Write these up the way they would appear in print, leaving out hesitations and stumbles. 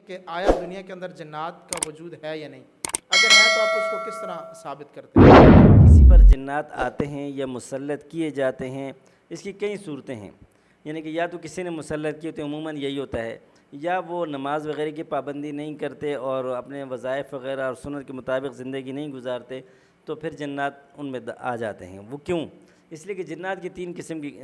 کہ آیا دنیا کے اندر جنات کا وجود ہے یا نہیں؟ اگر ہے تو آپ اس کو کس طرح ثابت کرتے ہیں؟ کسی پر جنات آتے ہیں یا مسلط کیے جاتے ہیں، اس کی کئی صورتیں ہیں۔ یعنی کہ یا تو کسی نے مسلط کیے تو عموماً یہی ہوتا ہے، یا وہ نماز وغیرہ کی پابندی نہیں کرتے اور اپنے وظائف وغیرہ اور سنت کے مطابق زندگی نہیں گزارتے، تو پھر جنات ان میں آ جاتے ہیں۔ وہ کیوں؟ اس لیے کہ جنات کی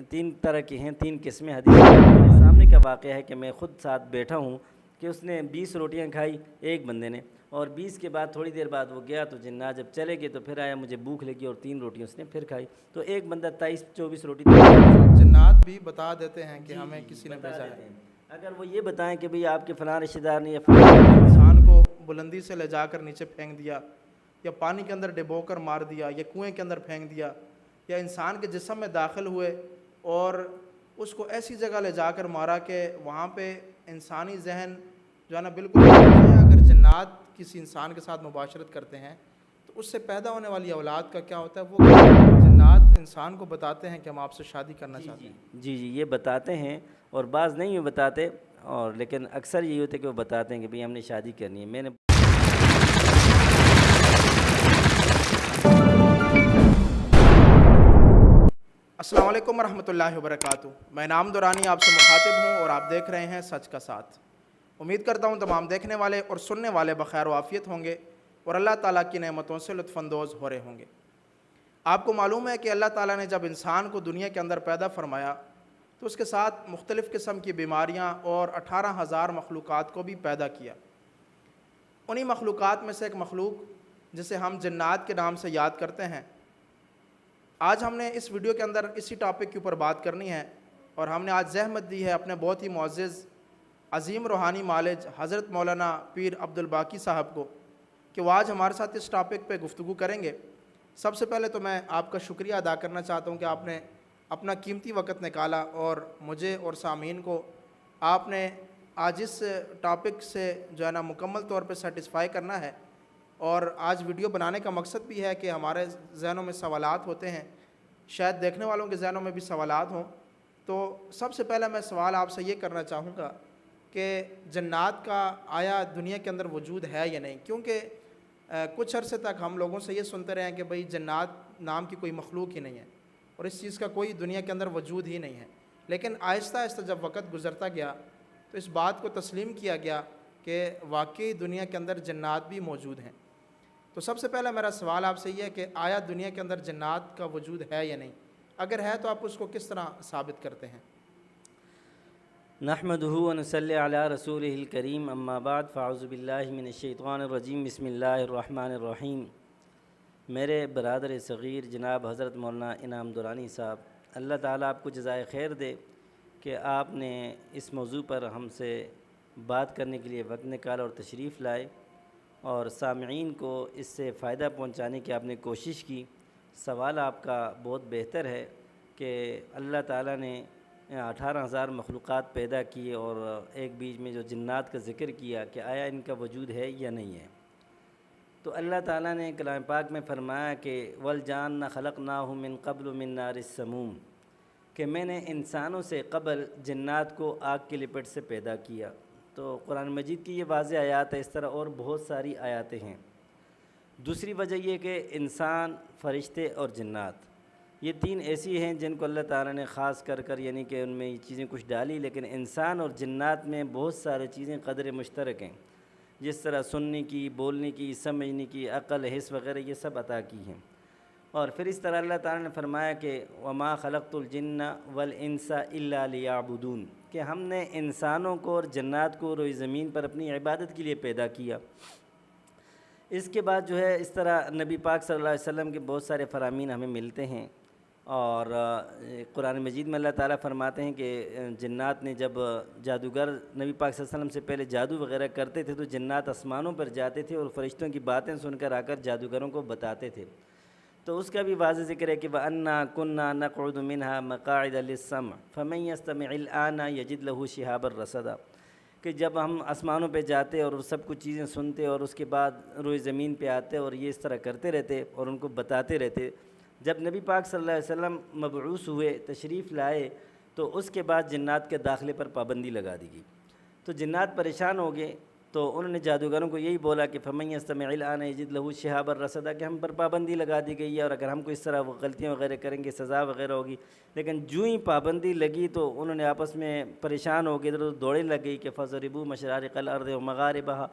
تین طرح کی ہیں، تین قسمیں۔ حدیث میرے سامنے کا واقعہ ہے کہ میں خود ساتھ بیٹھا ہوں کہ اس نے 20 روٹیاں کھائی ایک بندے نے، اور 20 کے بعد تھوڑی دیر بعد وہ گیا تو جنات جب چلے گئے تو پھر آیا، مجھے بھوک لگی اور 3 روٹیاں اس نے پھر کھائی، تو ایک بندہ 23-24 روٹی جنات بھی بتا دیتے ہیں کہ ہمیں کسی نے بتا بھیجا دیتے ہے۔ ہیں۔ اگر وہ یہ بتائیں کہ بھئی آپ کے فلاں رشتہ دار نے یا فلاں انسان کو بلندی سے لے جا کر نیچے پھینک دیا، یا پانی کے اندر ڈبو کر مار دیا، یا کنویں کے اندر پھینک دیا، یا انسان کے جسم میں داخل ہوئے اور اس کو ایسی جگہ لے جا کر مارا کہ وہاں پہ انسانی ذہن جو ہے نا بالکل اگر جنات کسی انسان کے ساتھ مباشرت کرتے ہیں تو اس سے پیدا ہونے والی اولاد کا کیا ہوتا ہے؟ وہ جنات انسان کو بتاتے ہیں کہ ہم آپ سے شادی کرنا چاہتے ہیں۔ جی یہ بتاتے ہیں، اور بعض نہیں بھی بتاتے، اور لیکن اکثر یہی ہوتا ہے کہ وہ بتاتے ہیں کہ بھئی ہم نے شادی کرنی ہے۔ میں نے السلام علیکم ورحمۃ اللہ وبرکاتہ۔ میں نام دورانی آپ سے مخاطب ہوں اور آپ دیکھ رہے ہیں سچ کا ساتھ۔ امید کرتا ہوں تمام دیکھنے والے اور سننے والے بخیر و عافیت ہوں گے اور اللہ تعالیٰ کی نعمتوں سے لطف اندوز ہو رہے ہوں گے۔ آپ کو معلوم ہے کہ اللہ تعالیٰ نے جب انسان کو دنیا کے اندر پیدا فرمایا تو اس کے ساتھ مختلف قسم کی بیماریاں اور 18,000 مخلوقات کو بھی پیدا کیا۔ انہی مخلوقات میں سے ایک مخلوق جسے ہم جنات کے نام سے یاد کرتے ہیں، آج ہم نے اس ویڈیو کے اندر اسی ٹاپک کے اوپر بات کرنی ہے، اور ہم نے آج زحمت دی ہے اپنے بہت ہی معزز عظیم روحانی مالج حضرت مولانا پیر عبدالباقی صاحب کو کہ وہ آج ہمارے ساتھ اس ٹاپک پہ گفتگو کریں گے۔ سب سے پہلے تو میں آپ کا شکریہ ادا کرنا چاہتا ہوں کہ آپ نے اپنا قیمتی وقت نکالا اور مجھے اور سامعین کو آپ نے آج اس ٹاپک سے جو ہے نا مکمل طور پہ سیٹسفائی کرنا ہے، اور آج ویڈیو بنانے کا مقصد بھی ہے کہ ہمارے ذہنوں میں سوالات ہوتے ہیں، شاید دیکھنے والوں کے ذہنوں میں بھی سوالات ہوں۔ تو سب سے پہلے میں سوال آپ سے یہ کرنا چاہوں گا کہ جنات کا آیا دنیا کے اندر وجود ہے یا نہیں؟ کیونکہ کچھ عرصے تک ہم لوگوں سے یہ سنتے رہے ہیں کہ بھئی جنات نام کی کوئی مخلوق ہی نہیں ہے اور اس چیز کا کوئی دنیا کے اندر وجود ہی نہیں ہے، لیکن آہستہ آہستہ جب وقت گزرتا گیا تو اس بات کو تسلیم کیا گیا کہ واقعی دنیا کے اندر جنات بھی موجود ہیں۔ تو سب سے پہلے میرا سوال آپ سے یہ ہے کہ آیا دنیا کے اندر جنات کا وجود ہے یا نہیں؟ اگر ہے تو آپ اس کو کس طرح ثابت کرتے ہیں؟ نحمدہ و نصلی علی رسولہ الکریم، اما بعد، فاعوذ باللہ من الشیطان الرجیم، بسم اللہ الرحمن الرحیم۔ میرے برادر صغیر جناب حضرت مولانا انعام دورانی صاحب، اللہ تعالیٰ آپ کو جزائے خیر دے کہ آپ نے اس موضوع پر ہم سے بات کرنے کے لیے وقت نکالا اور تشریف لائے، اور سامعین کو اس سے فائدہ پہنچانے کی آپ نے کوشش کی۔ سوال آپ کا بہت بہتر ہے کہ اللہ تعالیٰ نے 18,000 مخلوقات پیدا کیے، اور ایک بیچ میں جو جنات کا ذکر کیا کہ آیا ان کا وجود ہے یا نہیں ہے۔ تو اللہ تعالیٰ نے کلام پاک میں فرمایا کہ وَالْجَانَّ خَلَقْنَاهُ مِن قَبْلُ مِن نَارِ السَّمُومِ، کہ میں نے انسانوں سے قبل جنات کو آگ کی لپٹ سے پیدا کیا۔ تو قرآن مجید کی یہ واضح آیات ہے، اس طرح اور بہت ساری آیاتیں ہیں۔ دوسری وجہ یہ کہ انسان، فرشتے اور جنات، یہ تین ایسی ہیں جن کو اللہ تعالیٰ نے خاص کر یعنی کہ ان میں یہ چیزیں کچھ ڈالی، لیکن انسان اور جنات میں بہت سارے چیزیں قدر مشترک ہیں، جس طرح سننے کی، بولنے کی، سمجھنے کی، عقل، حس وغیرہ یہ سب عطا کی ہیں۔ اور پھر اس طرح اللہ تعالیٰ نے فرمایا کہ وَمَا خَلَقْتُ الْجِنَّ وَالْإِنسَ إِلَّا لِيَعْبُدُونَ، کہ ہم نے انسانوں کو اور جنات کو روئے زمین پر اپنی عبادت کے لیے پیدا کیا۔ اس کے بعد جو ہے اس طرح نبی پاک صلی اللہ علیہ وسلم کے بہت سارے فرامین ہمیں ملتے ہیں، اور قرآن مجید میں اللہ تعالیٰ فرماتے ہیں کہ جنات نے جب جادوگر نبی پاک صلی اللہ علیہ وسلم سے پہلے جادو وغیرہ کرتے تھے تو جنات آسمانوں پر جاتے تھے اور فرشتوں کی باتیں سن کر آ کر جادوگروں کو بتاتے تھے۔ تو اس کا بھی واضح ذکر ہے کہ وَأَنَّا كُنَّا نَقْعُدُ مِنْهَا مَقَاعِدَ لِلسَّمْعِ فَمَن يَسْتَمِعِ الْآنَ يَجِدْ لَهُ شِهَابًا رَّصَدًا، کہ جب ہم آسمانوں پہ جاتے اور سب کچھ چیزیں سنتے اور اس کے بعد روئے زمین پہ آتے اور یہ اس طرح کرتے رہتے اور ان کو بتاتے رہتے، جب نبی پاک صلی اللہ علیہ وسلم مبعوث ہوئے، تشریف لائے، تو اس کے بعد جنات کے داخلے پر پابندی لگا دی گئی۔ تو جنات پریشان ہو گئے تو انہوں نے جادوگروں کو یہی بولا کہ فمن یستمع الآن یجد لہ شہابا رصدا، کہ ہم پر پابندی لگا دی گئی ہے اور اگر ہم کو اس طرح وہ غلطیاں وغیرہ کریں گے سزا وغیرہ ہوگی۔ لیکن جو ہی پابندی لگی تو انہوں نے آپس میں پریشان ہو کے ادھر ادھر دوڑیں لگ گئی کہ فضربوا مشارق الارض ومغاربہا،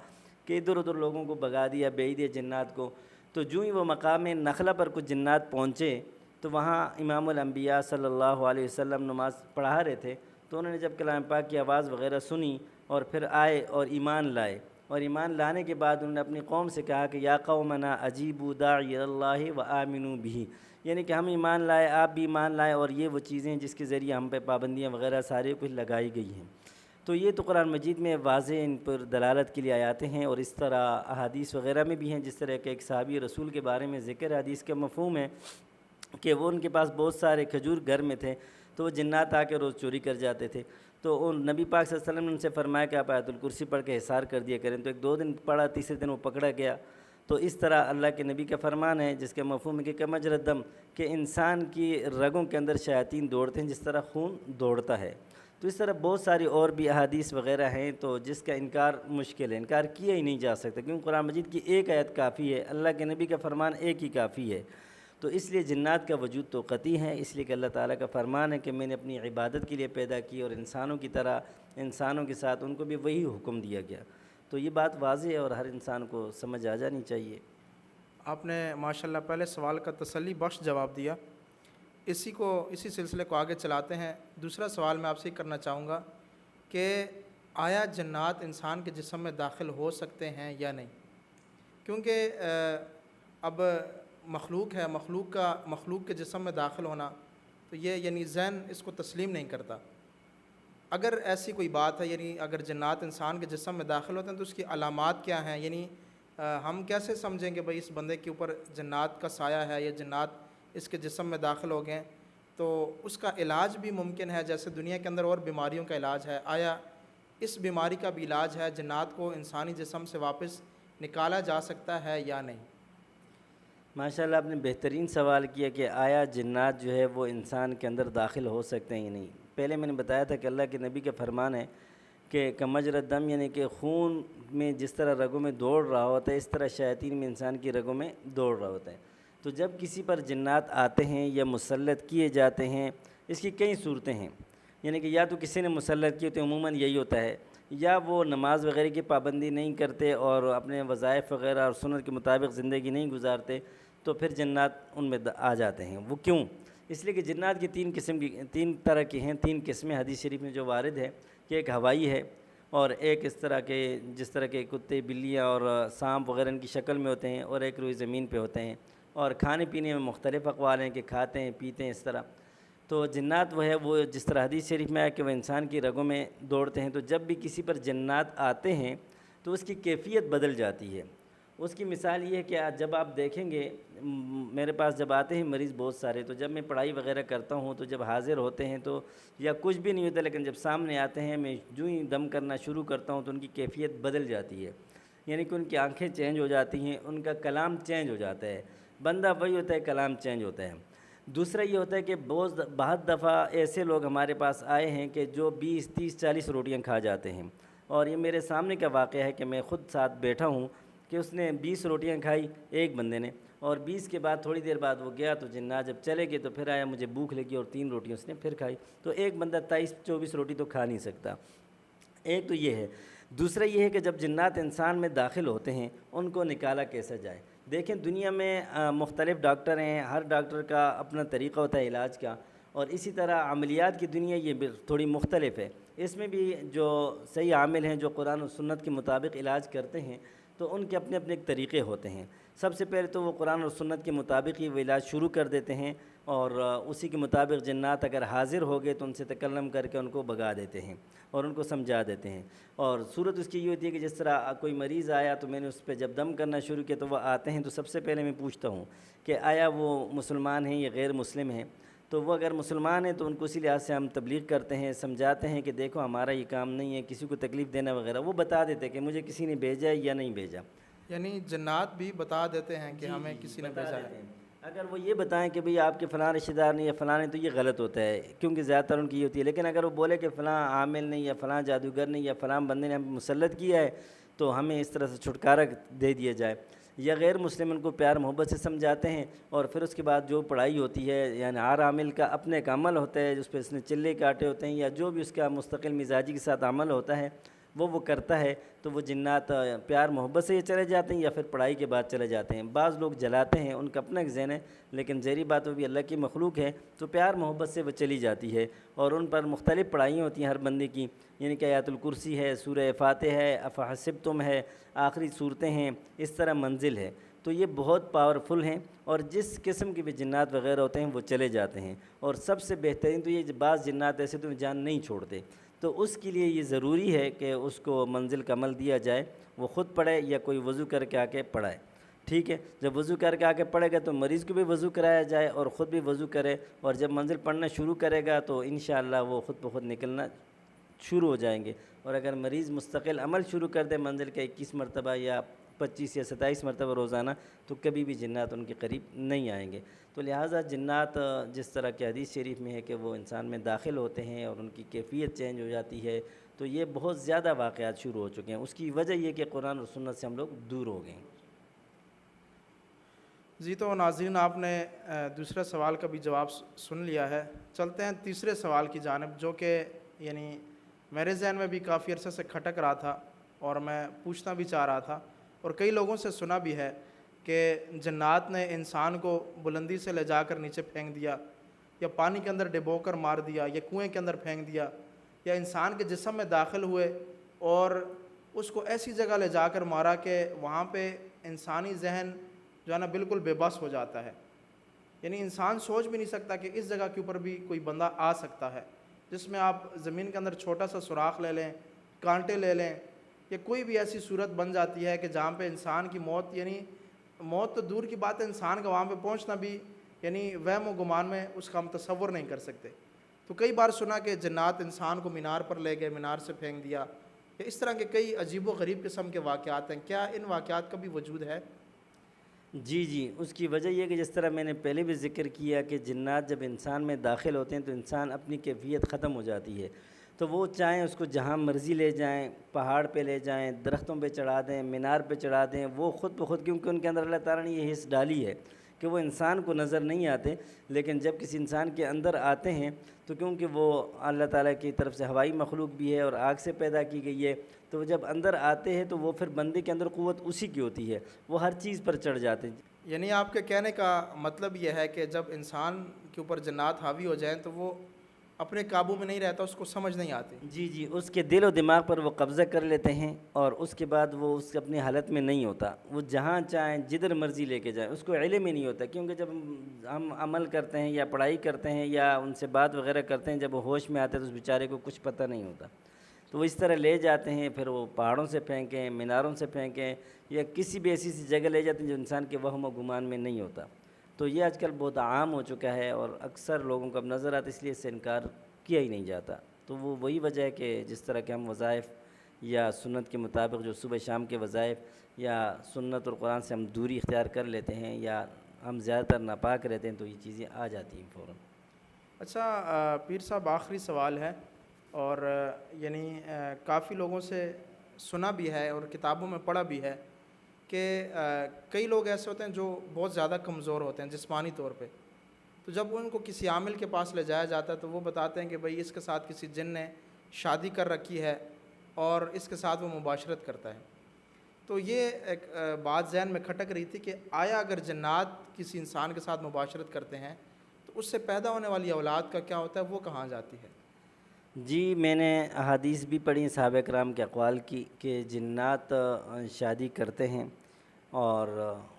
کہ ادھر ادھر لوگوں کو بگا دیا، بیچ دیا جنات کو۔ تو جو ہی وہ مقام نخلا پر کچھ جنات پہنچے تو وہاں امام الانبیاء صلی اللہ علیہ وسلم نماز پڑھا رہے تھے، تو انہوں نے جب کلام پاک کی آواز وغیرہ سنی اور پھر آئے اور ایمان لائے، اور ایمان لانے کے بعد انہوں نے اپنی قوم سے کہا کہ یا قومنا اجیبوا داعی اللہ وآمنوا بہ، یعنی کہ ہم ایمان لائے، آپ بھی ایمان لائے، اور یہ وہ چیزیں جس کے ذریعے ہم پہ پابندیاں وغیرہ سارے کچھ لگائی گئی ہیں۔ تو یہ تو قرآن مجید میں واضح ان پر دلالت کے لیے آیاتیں ہیں، اور اس طرح احادیث وغیرہ میں بھی ہیں، جس طرح کہ ایک صحابی رسول کے بارے میں ذکر حدیث کا مفہوم ہے کہ وہ ان کے پاس بہت سارے کھجور گھر میں تھے، تو وہ جنات آ کے روز چوری کر جاتے تھے۔ تو ان نبی پاک صلی اللہ علیہ وسلم نے ان سے فرمایا کہ آپ آیت الکرسی پڑھ کے حصار کر دیا کریں، تو ایک دو دن پڑھا، تیسرے دن وہ پکڑا گیا۔ تو اس طرح اللہ کے نبی کا فرمان ہے جس کے مفہوم ہے کہ کمجرى الدم، کہ انسان کی رگوں کے اندر شیاطین دوڑتے ہیں جس طرح خون دوڑتا ہے۔ تو اس طرح بہت ساری اور بھی احادیث وغیرہ ہیں، تو جس کا انکار مشکل ہے، انکار کیا ہی نہیں جا سکتا، کیونکہ قرآن مجید کی ایک آیت کافی ہے، اللہ کے نبی کا فرمان ایک ہی کافی ہے۔ تو اس لیے جنات کا وجود تو قطعی ہے، اس لیے کہ اللہ تعالیٰ کا فرمان ہے کہ میں نے اپنی عبادت کے لیے پیدا کی، اور انسانوں کی طرح انسانوں کے ساتھ ان کو بھی وہی حکم دیا گیا۔ تو یہ بات واضح ہے اور ہر انسان کو سمجھ آ جانی چاہیے۔ آپ نے ماشاءاللہ پہلے سوال کا تسلی بخش جواب دیا، اسی سلسلے کو آگے چلاتے ہیں۔ دوسرا سوال میں آپ سے کرنا چاہوں گا کہ آیا جنات انسان کے جسم میں داخل ہو سکتے ہیں یا نہیں؟ کیونکہ اب مخلوق ہے، مخلوق کے جسم میں داخل ہونا تو یہ یعنی ذہن اس کو تسلیم نہیں کرتا۔ اگر ایسی کوئی بات ہے، یعنی اگر جنات انسان کے جسم میں داخل ہوتے ہیں تو اس کی علامات کیا ہیں؟ یعنی ہم کیسے سمجھیں کہ بھئی اس بندے کے اوپر جنات کا سایہ ہے یا جنات اس کے جسم میں داخل ہو گئے؟ تو اس کا علاج بھی ممکن ہے، جیسے دنیا کے اندر اور بیماریوں کا علاج ہے، آیا اس بیماری کا بھی علاج ہے؟ جنات کو انسانی جسم سے واپس نکالا جا سکتا ہے یا نہیں؟ ماشاءاللہ آپ نے بہترین سوال کیا کہ آیا جنات جو ہے وہ انسان کے اندر داخل ہو سکتے ہیں یا نہیں۔ پہلے میں نے بتایا تھا کہ اللہ کے نبی کا فرمان ہے کہ کمجرى الدم، یعنی کہ خون میں جس طرح رگوں میں دوڑ رہا ہوتا ہے اس طرح شیاطین میں انسان کی رگوں میں دوڑ رہا ہوتا ہے۔ تو جب کسی پر جنات آتے ہیں یا مسلط کیے جاتے ہیں، اس کی کئی صورتیں ہیں، یعنی کہ یا تو کسی نے مسلط کیے تو عموماً یہی ہوتا ہے، یا وہ نماز وغیرہ کی پابندی نہیں کرتے اور اپنے وظائف وغیرہ اور سنت کے مطابق زندگی نہیں گزارتے، تو پھر جنات ان میں آ جاتے ہیں۔ وہ کیوں؟ اس لیے کہ جنات کی تین طرح کی ہیں، تین قسمیں حدیث شریف میں جو وارد ہے، کہ ایک ہوائی ہے، اور ایک اس طرح کے جس طرح کے کتے بلیاں اور سانپ وغیرہ ان کی شکل میں ہوتے ہیں، اور ایک روئی زمین پہ ہوتے ہیں، اور کھانے پینے میں مختلف اقوال ہیں کہ کھاتے ہیں پیتے ہیں اس طرح۔ تو جنات وہ جس طرح حدیث شریف میں ہے کہ وہ انسان کی رگوں میں دوڑتے ہیں، تو جب بھی کسی پر جنات آتے ہیں تو اس کی کیفیت بدل جاتی ہے۔ اس کی مثال یہ ہے کہ جب آپ دیکھیں گے میرے پاس جب آتے ہیں مریض بہت سارے، تو جب میں پڑھائی وغیرہ کرتا ہوں تو جب حاضر ہوتے ہیں تو یا کچھ بھی نہیں ہوتا، لیکن جب سامنے آتے ہیں میں جو ہی دم کرنا شروع کرتا ہوں تو ان کی کیفیت بدل جاتی ہے، یعنی کہ ان کی آنکھیں چینج ہو جاتی ہیں، ان کا کلام چینج ہو جاتا ہے، بندہ وہی ہوتا ہے، کلام چینج ہوتا ہے۔ دوسرا یہ ہوتا ہے کہ بہت دفعہ ایسے لوگ ہمارے پاس آئے ہیں کہ جو 20 30 40 روٹیاں کھا جاتے ہیں، اور یہ میرے سامنے کا واقعہ ہے کہ میں خود ساتھ بیٹھا ہوں کہ اس نے 20 روٹیاں کھائی ایک بندے نے، اور 20 کے بعد تھوڑی دیر بعد وہ گیا تو جنات جب چلے گئے تو پھر آیا، مجھے بھوک لگی اور 3 روٹیاں اس نے پھر کھائی۔ تو ایک بندہ 23 24 روٹی تو کھا نہیں سکتا۔ ایک تو یہ ہے۔ دوسرا یہ ہے کہ جب جنات انسان میں داخل ہوتے ہیں ان کو نکالا کیسے جائے؟ دیکھیں دنیا میں مختلف ڈاکٹر ہیں، ہر ڈاکٹر کا اپنا طریقہ ہوتا ہے علاج کا، اور اسی طرح عملیات کی دنیا یہ بھی تھوڑی مختلف ہے۔ اس میں بھی جو صحیح عامل ہیں جو قرآن و سنت کے مطابق علاج کرتے ہیں تو ان کے اپنے اپنے ایک طریقے ہوتے ہیں۔ سب سے پہلے تو وہ قرآن اور سنت کے مطابق ہی وہ علاج شروع کر دیتے ہیں، اور اسی کے مطابق جنات اگر حاضر ہو گئے تو ان سے تکلم کر کے ان کو بھگا دیتے ہیں اور ان کو سمجھا دیتے ہیں۔ اور صورت اس کی یہ ہوتی ہے کہ جس طرح کوئی مریض آیا تو میں نے اس پہ جب دم کرنا شروع کیا تو وہ آتے ہیں تو سب سے پہلے میں پوچھتا ہوں کہ آیا وہ مسلمان ہیں یا غیر مسلم ہیں؟ تو وہ اگر مسلمان ہیں تو ان کو اسی لحاظ سے ہم تبلیغ کرتے ہیں، سمجھاتے ہیں کہ دیکھو ہمارا یہ کام نہیں ہے کسی کو تکلیف دینا وغیرہ، وہ بتا دیتے ہیں کہ مجھے کسی نے بھیجا ہے یا نہیں بھیجا۔ یعنی جنات بھی بتا دیتے ہیں کہ ہمیں کسی نے بھیجا ہے۔ اگر وہ یہ بتائیں کہ بھئی آپ کے فلاں رشتہ دار نہیں یا فلاں نہیں تو یہ غلط ہوتا ہے، کیونکہ زیادہ تر ان کی یہ ہوتی ہے۔ لیکن اگر وہ بولے کہ فلاں عامل نہیں یا فلاں جادوگر نہیں یا فلاں بندے نے ہم مسلط کیا ہے تو ہمیں اس طرح سے چھٹکارا دے دیا جائے، یا غیر مسلم ان کو پیار محبت سے سمجھاتے ہیں، اور پھر اس کے بعد جو پڑھائی ہوتی ہے، یعنی ہر عامل کا اپنے ایک عمل ہوتا ہے جس پہ اس نے چلے کاٹے ہوتے ہیں، یا جو بھی اس کا مستقل مزاجی کے ساتھ عمل ہوتا ہے وہ کرتا ہے، تو وہ جنات پیار محبت سے یہ چلے جاتے ہیں یا پھر پڑھائی کے بعد چلے جاتے ہیں۔ بعض لوگ جلاتے ہیں، ان کا اپنا ایک ذہن ہے، لیکن ظاہری بات وہ بھی اللہ کی مخلوق ہے تو پیار محبت سے وہ چلی جاتی ہے، اور ان پر مختلف پڑھائیاں ہوتی ہیں ہر بندے کی، یعنی کہ آیت الکرسی ہے، سورہ فاتح ہے، افحسبتم ہے، آخری صورتیں ہیں، اس طرح منزل ہے، تو یہ بہت پاورفل ہیں، اور جس قسم کے بھی جنات وغیرہ ہوتے ہیں وہ چلے جاتے ہیں۔ اور سب سے بہترین تو یہ بعض جنات ایسے تو جان نہیں چھوڑتے، تو اس کے لیے یہ ضروری ہے کہ اس کو منزل کا عمل دیا جائے، وہ خود پڑھے یا کوئی وضو کر کے آ کے پڑھائے، ٹھیک ہے۔ جب وضو کر کے آ کے پڑھے گا تو مریض کو بھی وضو کرایا جائے اور خود بھی وضو کرے، اور جب منزل پڑھنا شروع کرے گا تو انشاءاللہ وہ خود بخود نکلنا شروع ہو جائیں گے۔ اور اگر مریض مستقل عمل شروع کر دے منزل کا 21 مرتبہ یا 25 یا 27 مرتبہ روزانہ، تو کبھی بھی جنات ان کے قریب نہیں آئیں گے۔ تو لہٰذا جنات جس طرح کہ حدیث شریف میں ہے کہ وہ انسان میں داخل ہوتے ہیں اور ان کی کیفیت چینج ہو جاتی ہے، تو یہ بہت زیادہ واقعات شروع ہو چکے ہیں۔ اس کی وجہ یہ کہ قرآن اور سنت سے ہم لوگ دور ہو گئے ہیں۔ جی تو ناظرین، آپ نے دوسرے سوال کا بھی جواب سن لیا ہے، چلتے ہیں تیسرے سوال کی جانب، جو کہ یعنی میرے ذہن میں بھی کافی عرصے سے کھٹک رہا تھا اور میں پوچھنا بھی چاہ رہا تھا، اور کئی لوگوں سے سنا بھی ہے کہ جنات نے انسان کو بلندی سے لے جا کر نیچے پھینک دیا، یا پانی کے اندر ڈبو کر مار دیا، یا کنویں کے اندر پھینک دیا، یا انسان کے جسم میں داخل ہوئے اور اس کو ایسی جگہ لے جا کر مارا کہ وہاں پہ انسانی ذہن جو ہے نا بالکل بے بس ہو جاتا ہے، یعنی انسان سوچ بھی نہیں سکتا کہ اس جگہ کے اوپر بھی کوئی بندہ آ سکتا ہے، جس میں آپ زمین کے اندر چھوٹا سا سوراخ لے لیں، کانٹے لے لیں، یا کوئی بھی ایسی صورت بن جاتی ہے کہ جہاں پہ انسان کی موت، یعنی موت تو دور کی بات ہے، انسان کا وہاں پہ پہنچنا بھی یعنی وہم و گمان میں اس کا ہم تصور نہیں کر سکتے۔ تو کئی بار سنا کہ جنات انسان کو مینار پر لے گئے، مینار سے پھینک دیا، یا اس طرح کے کئی عجیب و غریب قسم کے واقعات ہیں، کیا ان واقعات کا بھی وجود ہے؟ جی، اس کی وجہ یہ کہ جس طرح میں نے پہلے بھی ذکر کیا کہ جنات جب انسان میں داخل ہوتے ہیں تو انسان اپنی کیفیت ختم ہو جاتی ہے، تو وہ چاہیں اس کو جہاں مرضی لے جائیں، پہاڑ پہ لے جائیں، درختوں پہ چڑھا دیں، مینار پہ چڑھا دیں، وہ خود بخود، کیونکہ ان کے اندر اللہ تعالیٰ نے یہ حس ڈالی ہے کہ وہ انسان کو نظر نہیں آتے، لیکن جب کسی انسان کے اندر آتے ہیں تو کیونکہ وہ اللہ تعالیٰ کی طرف سے ہوائی مخلوق بھی ہے اور آگ سے پیدا کی گئی ہے، تو جب اندر آتے ہیں تو وہ پھر بندے کے اندر قوت اسی کی ہوتی ہے، وہ ہر چیز پر چڑھ جاتے ہیں۔ یعنی آپ کے کہنے کا مطلب یہ ہے کہ جب انسان کے اوپر جنات حاوی ہو جائیں تو وہ اپنے قابو میں نہیں رہتا، اس کو سمجھ نہیں آتی۔ جی، اس کے دل و دماغ پر وہ قبضہ کر لیتے ہیں، اور اس کے بعد وہ اس اپنی حالت میں نہیں ہوتا، وہ جہاں چاہیں جدھر مرضی لے کے جائیں، اس کو علم ہی نہیں ہوتا، کیونکہ جب ہم عمل کرتے ہیں یا پڑھائی کرتے ہیں یا ان سے بات وغیرہ کرتے ہیں، جب وہ ہوش میں آتے ہیں تو اس بیچارے کو کچھ پتہ نہیں ہوتا، تو وہ اس طرح لے جاتے ہیں، پھر وہ پہاڑوں سے پھینکیں، میناروں سے پھینکیں، یا کسی بھی ایسی جگہ لے جاتے ہیں جو انسان کے وہم و گمان میں نہیں ہوتا۔ تو یہ آج کل بہت عام ہو چکا ہے اور اکثر لوگوں کو اب نظر آتا، اس لیے اس سے انکار کیا ہی نہیں جاتا۔ تو وہ وہی وجہ ہے کہ جس طرح کے ہم وظائف یا سنت کے مطابق جو صبح شام کے وظائف یا سنت اور قرآن سے ہم دوری اختیار کر لیتے ہیں یا ہم زیادہ تر ناپاک رہتے ہیں تو یہ چیزیں آ جاتی ہیں فوراً۔ اچھا پیر صاحب، آخری سوال ہے، اور یعنی کافی لوگوں سے سنا بھی ہے اور کتابوں میں پڑھا بھی ہے کہ کئی لوگ ایسے ہوتے ہیں جو بہت زیادہ کمزور ہوتے ہیں جسمانی طور پہ، تو جب ان کو کسی عامل کے پاس لے جایا جاتا ہے تو وہ بتاتے ہیں کہ بھئی اس کے ساتھ کسی جن نے شادی کر رکھی ہے اور اس کے ساتھ وہ مباشرت کرتا ہے۔ تو یہ ایک بات ذہن میں کھٹک رہی تھی کہ آیا اگر جنات کسی انسان کے ساتھ مباشرت کرتے ہیں تو اس سے پیدا ہونے والی اولاد کا کیا ہوتا ہے، وہ کہاں جاتی ہے؟ جی، میں نے احادیث بھی پڑھی صحابہ کرام کے اقوال کی کہ جنات شادی کرتے ہیں، اور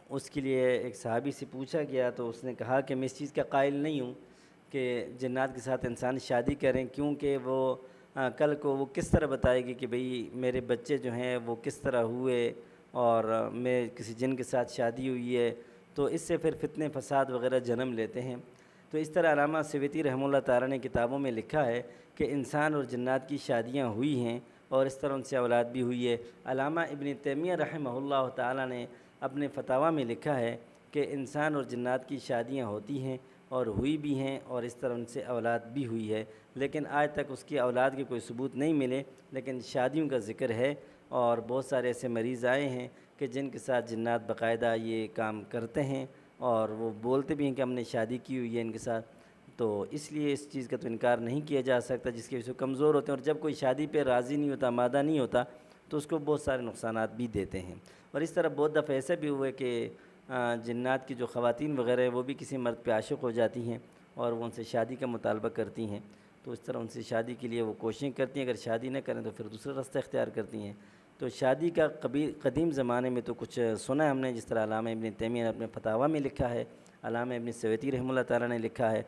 اس کے لیے ایک صحابی سے پوچھا گیا تو اس نے کہا کہ میں اس چیز کا قائل نہیں ہوں کہ جنات کے ساتھ انسان شادی کریں، کیونکہ وہ کل کو وہ کس طرح بتائے گی کہ بھئی میرے بچے جو ہیں وہ کس طرح ہوئے اور میں کسی جن کے ساتھ شادی ہوئی ہے، تو اس سے پھر فتنے فساد وغیرہ جنم لیتے ہیں۔ تو اس طرح علامہ سیوطی رحمہ اللہ تعالیٰ نے کتابوں میں لکھا ہے کہ انسان اور جنات کی شادیاں ہوئی ہیں اور اس طرح ان سے اولاد بھی ہوئی ہے۔ علامہ ابن تیمیہ رحمہ اللہ تعالیٰ نے اپنے فتاویٰ میں لکھا ہے کہ انسان اور جنات کی شادیاں ہوتی ہیں اور ہوئی بھی ہیں، اور اس طرح ان سے اولاد بھی ہوئی ہے، لیکن آج تک اس کی اولاد کے کوئی ثبوت نہیں ملے، لیکن شادیوں کا ذکر ہے۔ اور بہت سارے ایسے مریض آئے ہیں کہ جن کے ساتھ جنات باقاعدہ یہ کام کرتے ہیں اور وہ بولتے بھی ہیں کہ ہم نے شادی کی ہوئی ہے ان کے ساتھ. تو اس لیے اس چیز کا تو انکار نہیں کیا جا سکتا، جس کی وجہ سے کمزور ہوتے ہیں، اور جب کوئی شادی پہ راضی نہیں ہوتا، آمادہ نہیں ہوتا، تو اس کو بہت سارے نقصانات بھی دیتے ہیں. اور اس طرح بہت دفعہ ایسے بھی ہوئے کہ جنات کی جو خواتین وغیرہ ہیں وہ بھی کسی مرد پہ عاشق ہو جاتی ہیں اور وہ ان سے شادی کا مطالبہ کرتی ہیں. تو اس طرح ان سے شادی کے لیے وہ کوششیں کرتی ہیں، اگر شادی نہ کریں تو پھر دوسرا راستہ اختیار کرتی ہیں. تو شادی کا قدیم زمانے میں تو کچھ سنا ہے ہم نے، جس طرح علامہ ابن تیمیہ نے اپنے فتاویٰ میں لکھا ہے، علامہ ابن سویتی رحمہ اللہ تعالیٰ نے لکھا ہے.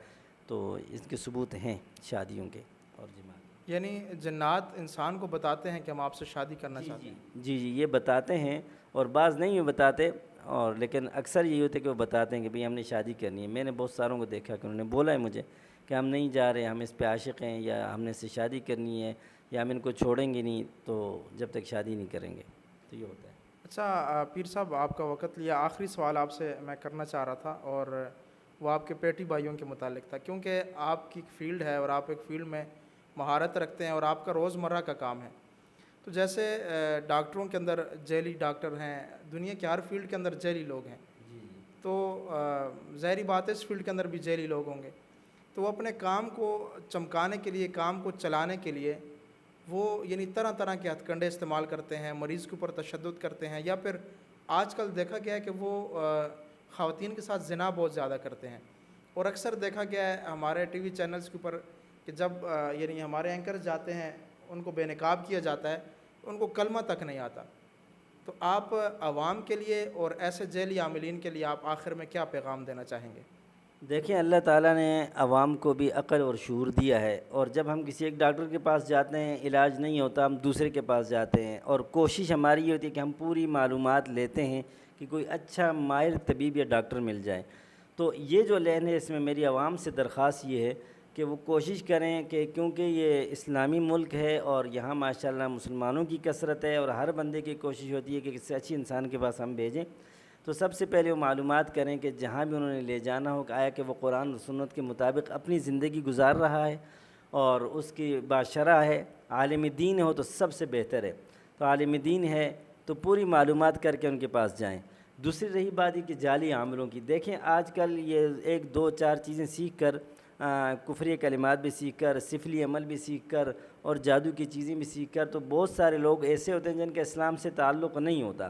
تو اس کے ثبوت ہیں شادیوں کے اور جماعت. یعنی جنات انسان کو بتاتے ہیں کہ ہم آپ سے شادی کرنا چاہتے ہیں. جی یہ بتاتے ہیں، اور بعض نہیں بتاتے، اور لیکن اکثر یہی ہوتا ہے کہ وہ بتاتے ہیں کہ بھئی ہم نے شادی کرنی ہے. میں نے بہت ساروں کو دیکھا کہ انہوں نے بولا ہے مجھے کہ ہم نہیں جا رہے، ہم اس پہ عاشق ہیں، یا ہم نے اس سے شادی کرنی ہے، یا ہم ان کو چھوڑیں گے نہیں تو جب تک شادی نہیں کریں گے. تو یہ ہوتا ہے. اچھا پیر صاحب، آپ کا وقت لیا، آخری سوال آپ سے میں کرنا چاہ رہا تھا، اور وہ آپ کے پیٹی بھائیوں کے متعلق تھا، کیونکہ آپ کی فیلڈ ہے اور آپ ایک فیلڈ میں مہارت رکھتے ہیں اور آپ کا روزمرہ کا کام ہے. تو جیسے ڈاکٹروں کے اندر جیلی ڈاکٹر ہیں، دنیا کے ہر فیلڈ کے اندر جیلی لوگ ہیں، تو ظاہری بات ہے اس فیلڈ کے اندر بھی جیلی لوگ ہوں گے. تو وہ اپنے کام کو چمکانے کے لیے، کام کو چلانے کے لیے وہ یعنی طرح طرح کے ہتھ کنڈے استعمال کرتے ہیں، مریض کے اوپر تشدد کرتے ہیں، یا پھر آج کل دیکھا گیا ہے کہ وہ خواتین کے ساتھ زنا بہت زیادہ کرتے ہیں. اور اکثر دیکھا گیا ہے ہمارے ٹی وی چینلز کے اوپر کہ جب یعنی ہمارے اینکر جاتے ہیں، ان کو بے نقاب کیا جاتا ہے، ان کو کلمہ تک نہیں آتا. تو آپ عوام کے لیے اور ایسے جیلی عاملین کے لیے آپ آخر میں کیا پیغام دینا چاہیں گے؟ دیکھیں، اللہ تعالیٰ نے عوام کو بھی عقل اور شعور دیا ہے، اور جب ہم کسی ایک ڈاکٹر کے پاس جاتے ہیں، علاج نہیں ہوتا، ہم دوسرے کے پاس جاتے ہیں، اور کوشش ہماری یہ ہوتی ہے کہ ہم پوری معلومات لیتے ہیں کہ کوئی اچھا ماہر طبیب یا ڈاکٹر مل جائے. تو یہ جو لین ہے، اس میں میری عوام سے درخواست یہ ہے کہ وہ کوشش کریں کہ کیونکہ یہ اسلامی ملک ہے اور یہاں ماشاءاللہ مسلمانوں کی کثرت ہے، اور ہر بندے کی کوشش ہوتی ہے کہ کسی اچھی انسان کے پاس ہم بھیجیں. تو سب سے پہلے وہ معلومات کریں کہ جہاں بھی انہوں نے لے جانا ہو کہ آیا کہ وہ قرآن و سنت کے مطابق اپنی زندگی گزار رہا ہے اور اس کی باشرہ ہے، عالم دین ہو تو سب سے بہتر ہے. تو عالم دین ہے تو پوری معلومات کر کے ان کے پاس جائیں. دوسری رہی بات یہ کہ جعلی عاملوں کی، دیکھیں آج کل یہ 1 2 4 چیزیں سیکھ کر، کفری کلمات بھی سیکھ کر، سفلی عمل بھی سیکھ کر، اور جادو کی چیزیں بھی سیکھ کر، تو بہت سارے لوگ ایسے ہوتے ہیں جن کا اسلام سے تعلق نہیں ہوتا.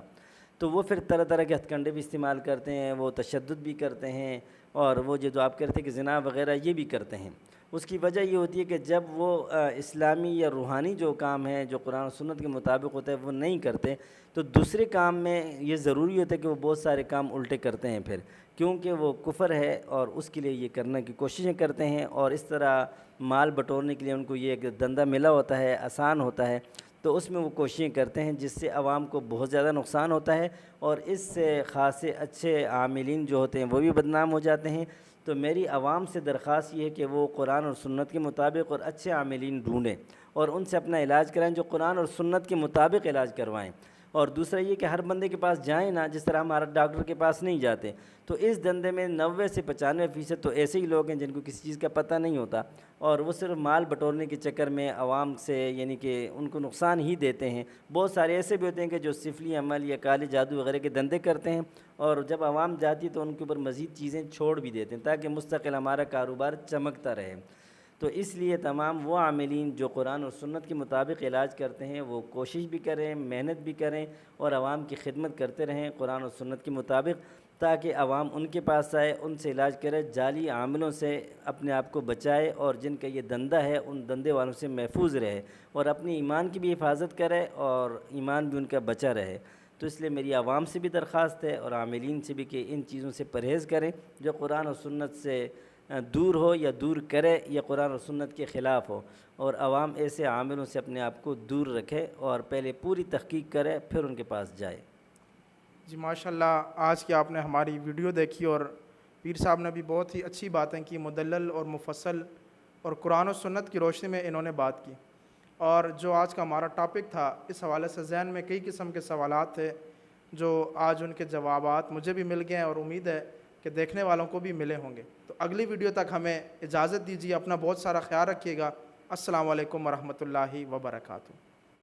تو وہ پھر طرح طرح کے ہتھ کنڈے بھی استعمال کرتے ہیں، وہ تشدد بھی کرتے ہیں، اور وہ جو آپ کہتے ہیں کہ زنا وغیرہ یہ بھی کرتے ہیں. اس کی وجہ یہ ہوتی ہے کہ جب وہ اسلامی یا روحانی جو کام ہے جو قرآن و سنت کے مطابق ہوتا ہے وہ نہیں کرتے، تو دوسرے کام میں یہ ضروری ہوتا ہے کہ وہ بہت سارے کام الٹے کرتے ہیں پھر، کیونکہ وہ کفر ہے اور اس کے لیے یہ کرنے کی کوششیں کرتے ہیں. اور اس طرح مال بٹورنے کے لیے ان کو یہ ایک دندہ ملا ہوتا ہے، آسان ہوتا ہے، تو اس میں وہ کوششیں کرتے ہیں جس سے عوام کو بہت زیادہ نقصان ہوتا ہے، اور اس سے خاصے اچھے عاملین جو ہوتے ہیں وہ بھی بدنام ہو جاتے ہیں. تو میری عوام سے درخواست یہ ہے کہ وہ قرآن اور سنت کے مطابق اور اچھے عاملین ڈھونڈیں اور ان سے اپنا علاج کرائیں جو قرآن اور سنت کے مطابق علاج کروائیں. اور دوسرا یہ کہ ہر بندے کے پاس جائیں نا، جس طرح ہمارا ڈاکٹر کے پاس نہیں جاتے. تو اس دندے میں 90 سے 95% تو ایسے ہی لوگ ہیں جن کو کسی چیز کا پتہ نہیں ہوتا، اور وہ صرف مال بٹورنے کے چکر میں عوام سے یعنی کہ ان کو نقصان ہی دیتے ہیں. بہت سارے ایسے بھی ہوتے ہیں کہ جو سفلی عمل یا کالے جادو وغیرہ کے دندے کرتے ہیں، اور جب عوام جاتی ہے تو ان کے اوپر مزید چیزیں چھوڑ بھی دیتے ہیں تاکہ مستقل ہمارا کاروبار چمکتا رہے. تو اس لیے تمام وہ عاملین جو قرآن اور سنت کے مطابق علاج کرتے ہیں وہ کوشش بھی کریں، محنت بھی کریں، اور عوام کی خدمت کرتے رہیں قرآن اور سنت کے مطابق، تاکہ عوام ان کے پاس آئے، ان سے علاج کرے، جعلی عاملوں سے اپنے آپ کو بچائے، اور جن کا یہ دندہ ہے ان دندے والوں سے محفوظ رہے، اور اپنی ایمان کی بھی حفاظت کرے اور ایمان بھی ان کا بچا رہے. تو اس لیے میری عوام سے بھی درخواست ہے اور عاملین سے بھی کہ ان چیزوں سے پرہیز کریں جو قرآن اور سنت سے دور ہو یا دور کرے یا قرآن اور سنت کے خلاف ہو، اور عوام ایسے عاملوں سے اپنے آپ کو دور رکھے اور پہلے پوری تحقیق کرے پھر ان کے پاس جائے. جی ماشاءاللہ، آج کی آپ نے ہماری ویڈیو دیکھی اور پیر صاحب نے بھی بہت ہی اچھی باتیں کی، مدلل اور مفصل، اور قرآن و سنت کی روشنی میں انہوں نے بات کی. اور جو آج کا ہمارا ٹاپک تھا، اس حوالے سے ذہن میں کئی قسم کے سوالات تھے جو آج ان کے جوابات مجھے بھی مل گئے ہیں، اور امید ہے کہ دیکھنے والوں کو بھی ملے ہوں گے. تو اگلی ویڈیو تک ہمیں اجازت دیجیے، اپنا بہت سارا خیال رکھیے گا. السلام علیکم ورحمۃ اللہ وبرکاتہ.